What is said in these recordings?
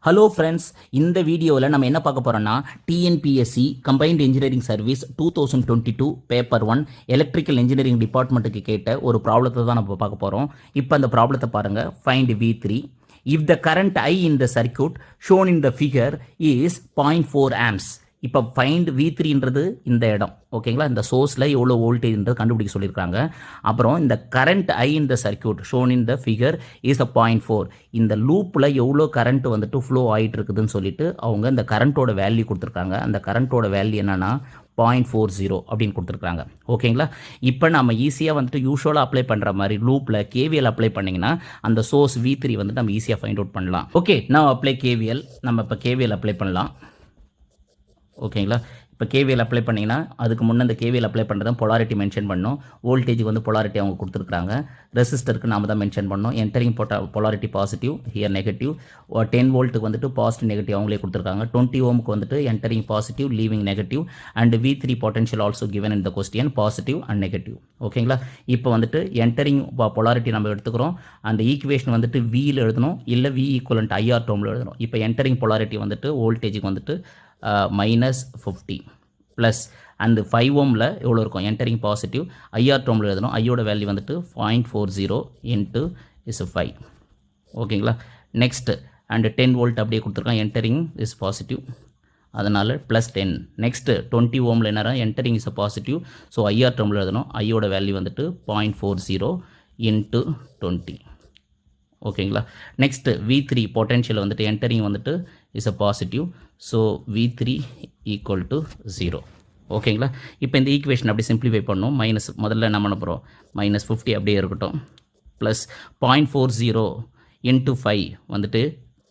Hello friends, இந்த வீடியோவில் நம்ம என்ன பார்க்க போகிறோம்னா TNPSC combined engineering service 2022 paper 1 electrical engineering டிபார்ட்மெண்ட்டுக்கு கேட்ட ஒரு ப்ராப்ளத்தை தான் நம்ம பார்க்க போகிறோம். இப்போ அந்த ப்ராப்ளத்தை பாருங்கள். Find V3 if the current I in the circuit shown in the figure is 0.4 amps. இப்போ ஃபைண்ட் V3ன்றது இந்த இடம், ஓகேங்களா? இந்த சோர்ஸில் எவ்வளோ வோல்டேஜ்ன்றது கண்டுபிடிக்க சொல்லியிருக்காங்க. அப்புறம் இந்த current I in the circuit shown in the figure is a 0.4. இந்த லூப்பில் எவ்வளோ கரண்ட் வந்துட்டு ஃப்ளோ ஆகிட்டு இருக்குதுன்னு சொல்லிட்டு அவங்க இந்த கரண்ட்டோட வேல்யூ கொடுத்துருக்காங்க. அந்த கரண்ட்டோட வேல்யூ என்னென்னா 0.40 அப்படின்னு கொடுத்துருக்காங்க, ஓகேங்களா? இப்போ நம்ம ஈஸியாக வந்துட்டு யூஷுவலாக அப்ளை பண்ணுற மாதிரி லூப்பில் KVL அப்ளை பண்ணிங்கன்னா அந்த சோர்ஸ் V3 வந்துட்டு நம்ம ஈஸியாக ஃபைண்ட் அவுட் பண்ணலாம். ஓகே, நான் அப்ளை KVL. நம்ம இப்போ KVL அப்ளை பண்ணலாம், ஓகேங்களா? இப்போ KVL அப்ளை பண்ணிங்கன்னா அதுக்கு முன்னே இந்த KVL அப்ளை பண்ணுறது தான் பொலாரிட்டி மென்ஷன் பண்ணணும். வோல்டேஜுக்கு வந்து பொலாரிட்டி அவங்க கொடுத்துருக்காங்க. ரெசிஸ்டருக்கு நாம தான் மென்ஷன் பண்ணணும். Entering polarity positive, here negative. 10 வோல்ட்டுக்கு வந்துட்டு பாசிட்டிவ் நெகட்டிவ் அவங்களே கொடுத்துருக்காங்க. 20 ஓமுக்கு வந்துட்டு entering positive, leaving negative. And V3 potential also given in the question positive and negative, ஓகேங்களா? இப்போ வந்துட்டு என்டரிங் பொலாரிட்டி நம்ம எடுத்துக்கிறோம். அந்த ஈக்குவேஷன் வந்துட்டு Vயில் எழுதணும், இல்லை V ஈக்குவலண்ட் IR டேர்மில் எழுதணும். இப்போ என்டரிங் பொலாரிட்டி வந்துட்டு வோல்டேஜுக்கு வந்துட்டு -50 ப்ளஸ் அந்த 5 ஓமில் எவ்வளோ இருக்கும், என்டரிங் பாசிட்டிவ், IR டேர்மில் எழுதணும். ஐயோட வேல்யூ வந்துட்டு 0.40 இன்ட்டு இஸ் 5, ஓகேங்களா? நெக்ஸ்ட் அண்டு 10 வோல்ட் அப்படியே கொடுத்துருக்கான். என்டரிங் இஸ் பாசிட்டிவ், அதனால் +10. நெக்ஸ்ட்டு 20 ஓமில் என்னன்னா entering is positive, so IR டேர்மில் எழுதணும். ஐயோட வேல்யூ வந்துட்டு 0.40 இன்ட்டு 20, ஓகேங்களா? நெக்ஸ்ட்டு V3 பொட்டன்ஷியல் வந்துட்டு என்டரிங் வந்துட்டு is positive, so V3 equal to 0, ஓகேங்களா? இப்போ இந்த ஈக்குவேஷன் அப்படி சிம்பிளிஃபை பண்ணணும். முதல்ல என்ன பண்ண போகிறோம், -50 அப்படியே இருக்கட்டும், ப்ளஸ் 0.40 இன்ட்டு 5 வந்துட்டு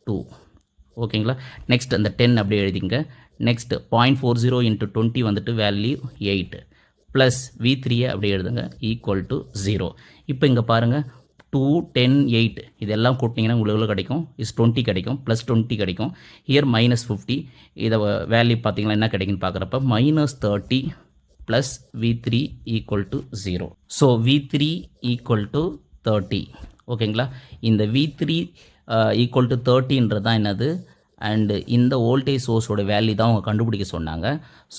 2, ஓகேங்களா? நெக்ஸ்ட் அந்த 10 அப்படியே எழுதிங்க. நெக்ஸ்ட் 0.40 இன்ட்டு 20 வந்துட்டு வேல்யூ 8, ப்ளஸ் V3 அப்படியே எழுதுங்க ஈக்குவல் டு 0. இப்போ இங்கே பாருங்கள், 2, 10, 8 இதெல்லாம் கூட்டிங்கன்னா உங்களுக்கு எவ்வளோ கிடைக்கும், இஸ் 20 கிடைக்கும், ப்ளஸ் 20 கிடைக்கும். ஹியர் -50, இதை வேல்யூ பார்த்தீங்கன்னா என்ன கிடைக்குன்னு பார்க்குறப்ப -30 plus V3 equal to 0. So V3 equal to 30, ஓகேங்களா? இந்த V3 ஈக்குவல் டு 30ன்றது தான் என்னது, அண்டு இந்த வோல்டேஜ் சோர்ஸோட வேல்யூ தான் அவங்க கண்டுபிடிக்க சொன்னாங்க.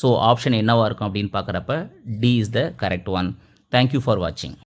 ஸோ ஆப்ஷன் என்னவாக இருக்கும் அப்படின்னு பார்க்குறப்ப D is the correct one. Thank you for வாட்சிங்.